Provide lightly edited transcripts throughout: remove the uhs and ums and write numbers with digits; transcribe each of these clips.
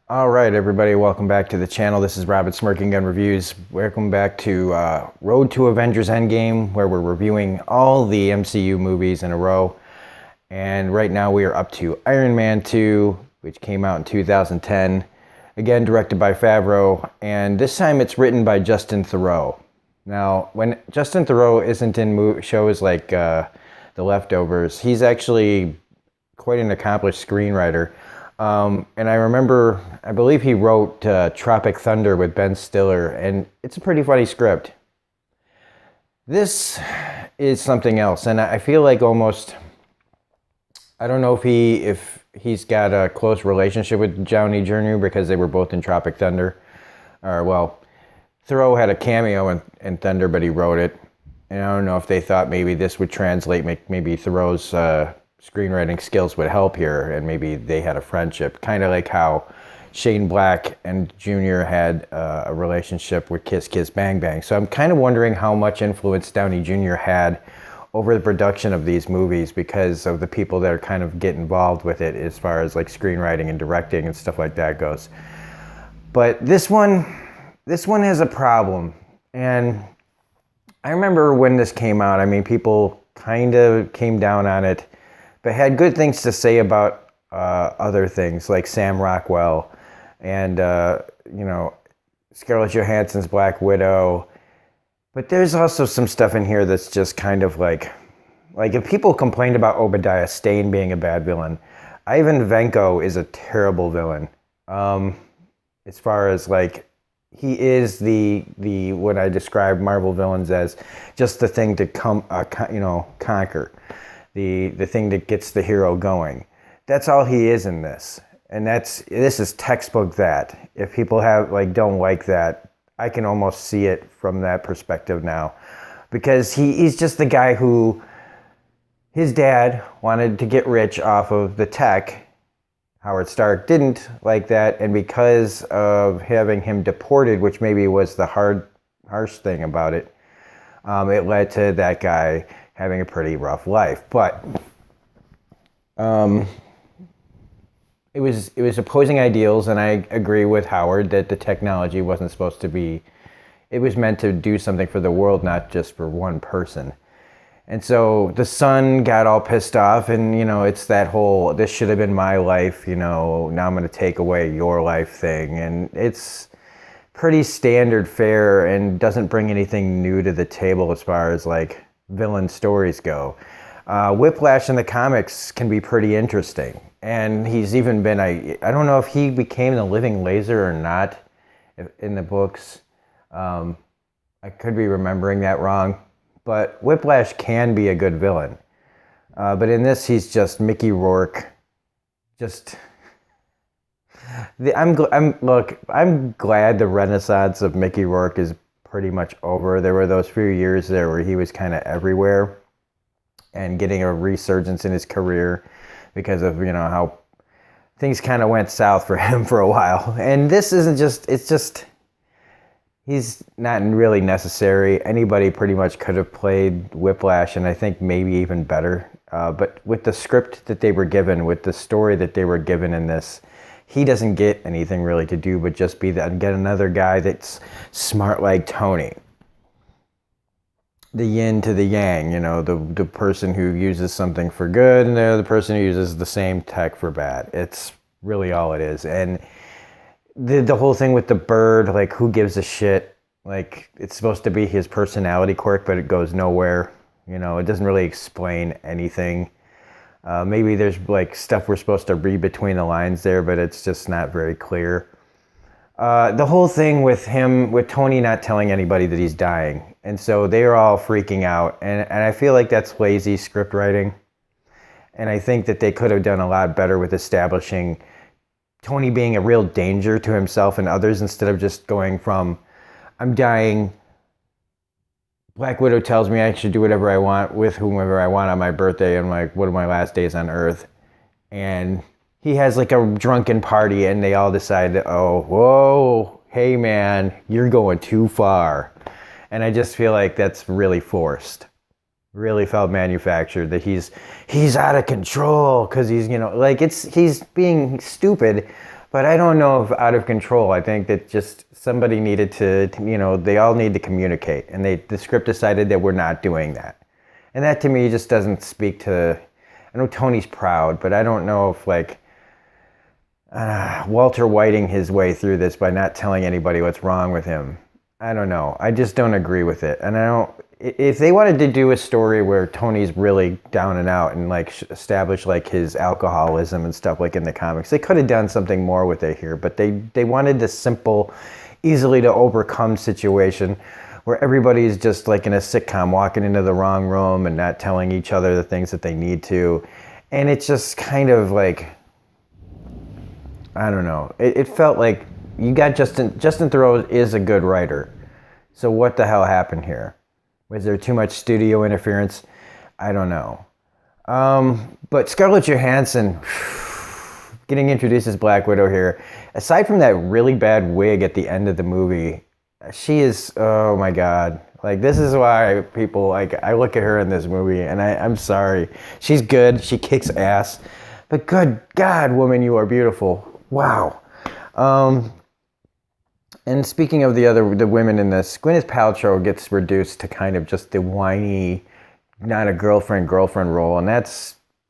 All right, everybody, welcome back to the channel. This is Robert Smirking Gun Reviews. Welcome back to Road to Avengers Endgame, where we're reviewing all the MCU movies in a row. And right now we are up to Iron Man 2, which came out in 2010. Again, directed by Favreau, and this time it's written by Justin Theroux. Now, when Justin Theroux isn't in shows like The Leftovers, he's actually quite an accomplished screenwriter. And I believe he wrote Tropic Thunder with Ben Stiller, and it's a pretty funny script. This is something else, and I feel like I don't know if he's got a close relationship with Downey Jr. because they were both in Tropic Thunder. Or, well, Theroux had a cameo in Thunder, but he wrote it. And I don't know if they thought maybe this would translate, maybe Theroux's screenwriting skills would help here, and maybe they had a friendship, kind of like how Shane Black and Jr. had a relationship with Kiss Kiss Bang Bang. So I'm kind of wondering how much influence Downey Jr. had over the production of these movies because of the people that are kind of get involved with it as far as like screenwriting and directing and stuff like that goes. But this one has a problem. And I remember when this came out, I mean, people kind of came down on it, but had good things to say about other things like Sam Rockwell and, Scarlett Johansson's Black Widow. But there's also some stuff in here that's just kind of like if people complained about Obadiah Stane being a bad villain, Ivan Vanko is a terrible villain. As far as like, he is the what I describe Marvel villains as, just the thing to conquer. The thing that gets the hero going. That's all he is in this. And this is textbook that. If people don't like that, I can almost see it from that perspective now. Because he's just the guy who, his dad wanted to get rich off of the tech. Howard Stark didn't like that, and because of having him deported, which maybe was the harsh thing about it, it led to that guy having a pretty rough life. But it was opposing ideals, and I agree with Howard that the technology wasn't supposed to be, it was meant to do something for the world, not just for one person. And so the son got all pissed off, and it's that whole, this should have been my life, now I'm going to take away your life thing. And it's pretty standard fare and doesn't bring anything new to the table as far as like villain stories go. Whiplash in the comics can be pretty interesting, and he's even been, I don't know if he became the Living Laser or not in the books. I could be remembering that wrong, but Whiplash can be a good villain. But in this, he's just Mickey Rourke. I'm glad the renaissance of Mickey Rourke is pretty much over. There were those few years there where he was kind of everywhere and getting a resurgence in his career because of, how things kind of went south for him for a while. And this isn't just, it's just, he's not really necessary. Anybody pretty much could have played Whiplash, and I think maybe even better. But with the script that they were given, with the story that they were given in this, he doesn't get anything really to do but just get another guy that's smart like Tony. The yin to the yang, the person who uses something for good and the other person who uses the same tech for bad. It's really all it is. And the whole thing with the bird, like, who gives a shit? Like, it's supposed to be his personality quirk, but it goes nowhere. It doesn't really explain anything. Maybe there's like stuff we're supposed to read between the lines there, but it's just not very clear. The whole thing with Tony not telling anybody that he's dying. And so they are all freaking out. And I feel like that's lazy script writing. And I think that they could have done a lot better with establishing Tony being a real danger to himself and others, instead of just going from, I'm dying, Black Widow tells me I should do whatever I want with whomever I want on my birthday and like one of my last days on Earth. And he has like a drunken party and they all decide that, oh, whoa, hey man, you're going too far. And I just feel like that's really forced. Really felt manufactured, that he's out of control because he's, he's being stupid, But I don't know if out of control. I think that just somebody needed to, they all need to communicate. And the script decided that we're not doing that. And that to me just doesn't speak to, I know Tony's proud, but I don't know if like Walter Whiting his way through this by not telling anybody what's wrong with him. I don't know. I just don't agree with it. And I don't, if they wanted to do a story where Tony's really down and out and like establish like his alcoholism and stuff like in the comics, they could have done something more with it here. But they wanted this simple, easily to overcome situation where everybody's just like in a sitcom walking into the wrong room and not telling each other the things that they need to. And it's just kind of like, I don't know. It felt like you got Justin Theroux is a good writer. So what the hell happened here? Was there too much studio interference? I don't know. But Scarlett Johansson getting introduced as Black Widow here. Aside from that really bad wig at the end of the movie, she is, oh my God. Like, this is why people, like, I look at her in this movie and I'm sorry. She's good. She kicks ass. But good God, woman, you are beautiful. Wow. And speaking of the women in this, Gwyneth Paltrow gets reduced to kind of just the whiny, not a girlfriend role. And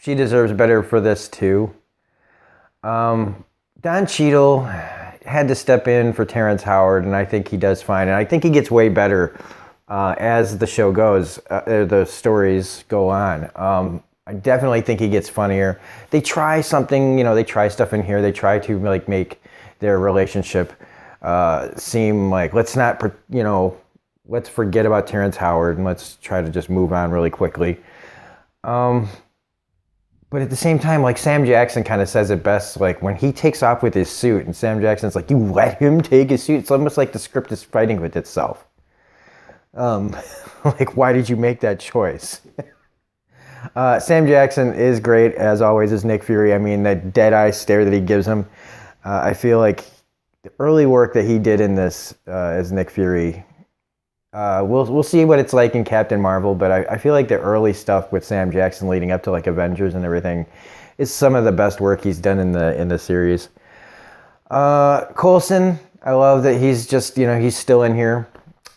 she deserves better for this too. Don Cheadle had to step in for Terrence Howard, and I think he does fine. And I think he gets way better as the show goes, the stories go on. I definitely think he gets funnier. They try something, they try stuff in here. They try to like make their relationship seem like, let's forget about Terrence Howard and let's try to just move on really quickly. But at the same time, like Sam Jackson kind of says it best, like when he takes off with his suit and Sam Jackson's like, you let him take his suit? It's almost like the script is fighting with itself. Like, why did you make that choice? Sam Jackson is great, as always, as Nick Fury. I mean, that dead-eye stare that he gives him. I feel like the early work that he did in this as Nick Fury, we'll see what it's like in Captain Marvel, but I feel like the early stuff with Sam Jackson leading up to like Avengers and everything is some of the best work he's done in the series. Coulson, I love that he's just, he's still in here.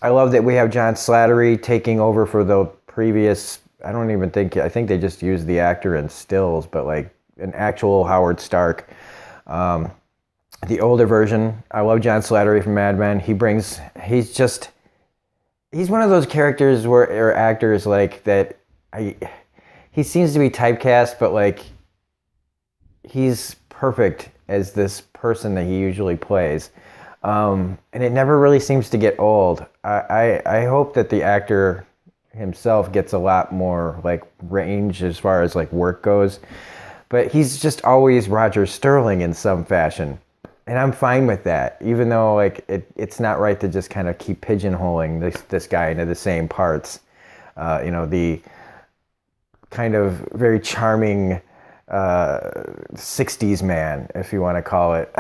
I love that we have John Slattery taking over for the previous, I think they just used the actor in stills, but like an actual Howard Stark. The older version, I love John Slattery from Mad Men. He's one of those characters or actors like that. He seems to be typecast, but like he's perfect as this person that he usually plays. And it never really seems to get old. I hope that the actor himself gets a lot more like range as far as like work goes. But he's just always Roger Sterling in some fashion. And I'm fine with that, even though like it's not right to just kind of keep pigeonholing this guy into the same parts. The kind of very charming 60s man, if you want to call it.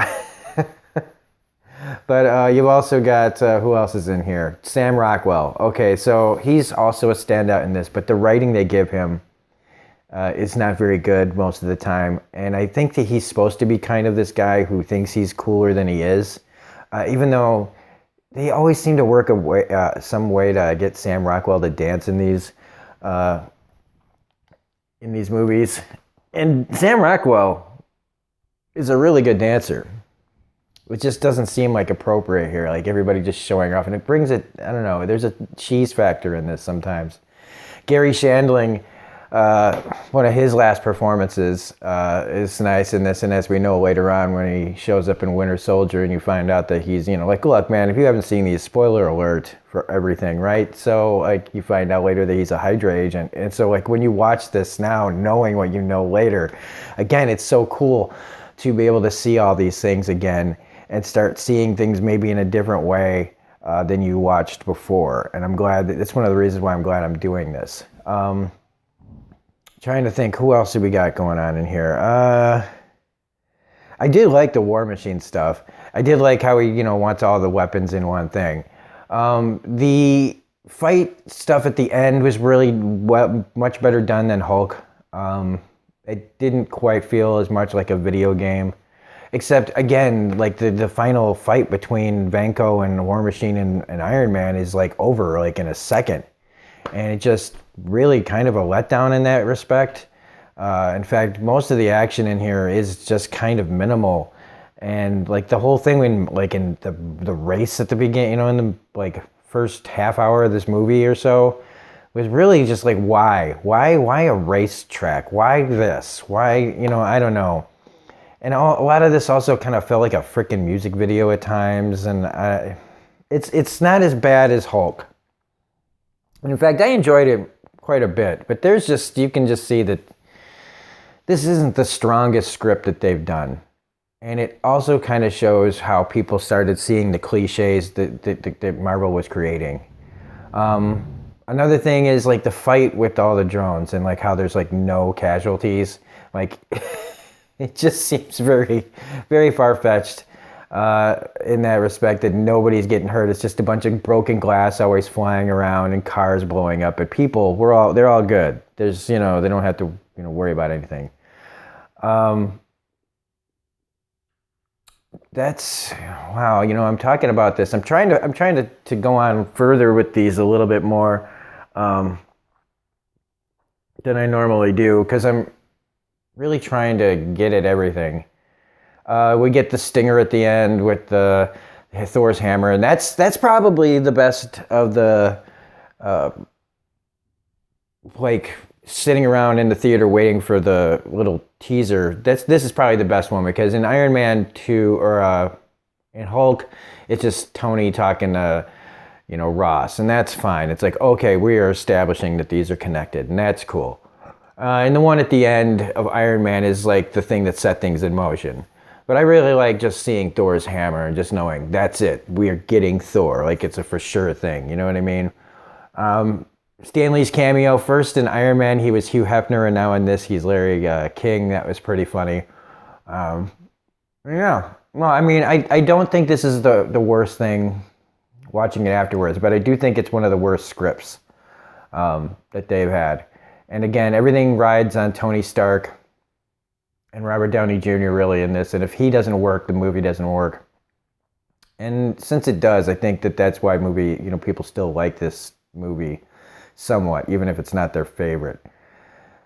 But you've also got, who else is in here? Sam Rockwell. Okay, so he's also a standout in this, but the writing they give him is not very good most of the time. And I think that he's supposed to be kind of this guy who thinks he's cooler than he is. Even though they always seem to work some way to get Sam Rockwell to dance in these movies. And Sam Rockwell is a really good dancer. It just doesn't seem like appropriate here, like everybody just showing off. And it brings it, I don't know, there's a cheese factor in this sometimes. Gary Shandling, one of his last performances is nice in this. And as we know later on when he shows up in Winter Soldier and you find out that he's, like, look, man, if you haven't seen these, spoiler alert for everything, right? So, like, you find out later that he's a Hydra agent. And so, like, when you watch this now, knowing what you know later, again, it's so cool to be able to see all these things again and start seeing things maybe in a different way than you watched before. And I'm glad that it's one of the reasons why I'm glad I'm doing this. Trying to think, who else do we got going on in here? I did like the War Machine stuff. I did like how he, wants all the weapons in one thing. The fight stuff at the end was really much better done than Hulk. It didn't quite feel as much like a video game. Except again, like the final fight between Vanko and War Machine and Iron Man is like over like in a second, and it just really kind of a letdown in that respect. In fact, most of the action in here is just kind of minimal, and like the whole thing when like in the race at the beginning, you know, in the like first half hour of this movie or so, was really just like why a racetrack? Why this? Why, you know, I don't know. And a lot of this also kind of felt like a freaking music video at times, and it's not as bad as Hulk. In fact, I enjoyed it quite a bit, but there's just, you can just see that this isn't the strongest script that they've done. And it also kind of shows how people started seeing the cliches that Marvel was creating. Another thing is like the fight with all the drones and like how there's like no casualties. Like it just seems very, very far-fetched in that respect, that nobody's getting hurt. It's just a bunch of broken glass always flying around and cars blowing up. But people, they're all good. There's, you know, they don't have to, you know, worry about anything. That's, wow, you know, I'm talking about this. I'm trying to go on further with these a little bit more than I normally do, because I'm really trying to get at everything. We get the stinger at the end with the Thor's hammer, and that's probably the best of the like sitting around in the theater waiting for the little teaser. This is probably the best one, because in Iron Man 2 or in Hulk, it's just Tony talking to, you know, Ross, and that's fine. It's like, okay, we are establishing that these are connected, and that's cool. And the one at the end of Iron Man is like the thing that set things in motion. But I really like just seeing Thor's hammer and just knowing that's it. We are getting Thor. Like it's a for sure thing. You know what I mean? Stan Lee's cameo, first in Iron Man, he was Hugh Hefner, and now in this, he's Larry King. That was pretty funny. Yeah. Well, I mean, I don't think this is the worst thing watching it afterwards, but I do think it's one of the worst scripts that they've had. And again, everything rides on Tony Stark and Robert Downey Jr. really in this. And if he doesn't work, the movie doesn't work. And since it does, I think that's why people still like this movie somewhat, even if it's not their favorite.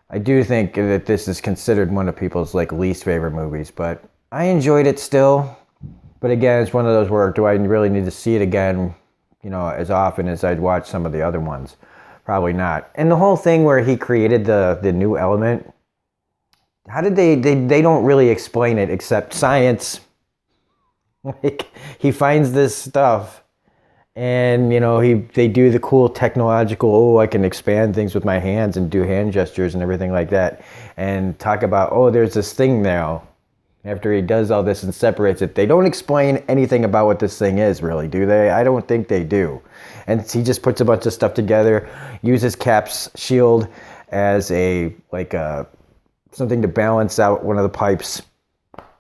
I do think that this is considered one of people's like least favorite movies, but I enjoyed it still. But again, it's one of those where do I really need to see it again, you know, as often as I'd watch some of the other ones? Probably not. And the whole thing where he created the new element, how did they don't really explain it except science. Like he finds this stuff, and you know they do the cool technological, oh, I can expand things with my hands and do hand gestures and everything like that, and talk about, oh, there's this thing now. After he does all this and separates it, they don't explain anything about what this thing is, really, do they? I don't think they do. And he just puts a bunch of stuff together, uses Cap's shield as a something to balance out one of the pipes,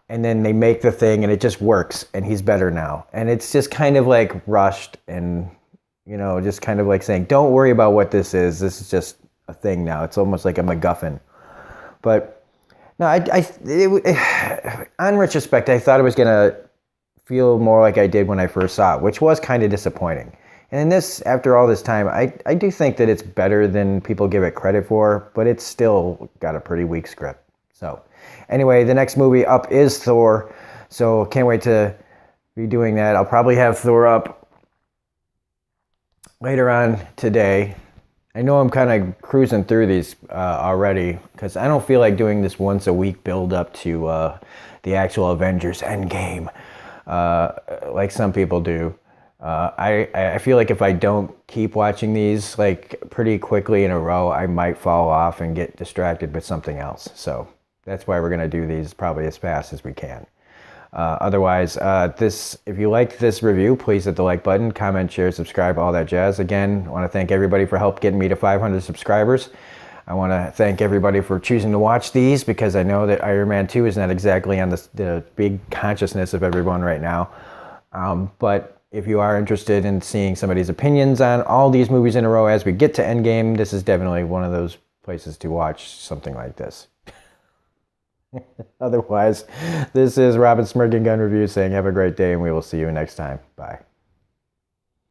and then they make the thing, and it just works, and he's better now. And it's just kind of like rushed, and you know, just kind of like saying, don't worry about what this is. This is just a thing now. It's almost like a MacGuffin. But no, on retrospect, I thought it was gonna feel more like I did when I first saw it, which was kind of disappointing. And in this, after all this time, I do think that it's better than people give it credit for, but it's still got a pretty weak script. So anyway, the next movie up is Thor, so can't wait to be doing that. I'll probably have Thor up later on today. I know I'm kind of cruising through these already, because I don't feel like doing this once a week build up to the actual Avengers Endgame like some people do. I feel like if I don't keep watching these like pretty quickly in a row, I might fall off and get distracted with something else. So that's why we're going to do these probably as fast as we can. Otherwise, if you liked this review, please hit the like button, comment, share, subscribe, all that jazz. Again, I want to thank everybody for help getting me to 500 subscribers. I want to thank everybody for choosing to watch these, because I know that Iron Man 2 is not exactly on the big consciousness of everyone right now. But if you are interested in seeing somebody's opinions on all these movies in a row as we get to Endgame, this is definitely one of those places to watch something like this. Otherwise, this is Robin Smirking Gun Review saying have a great day, and we will see you next time. Bye.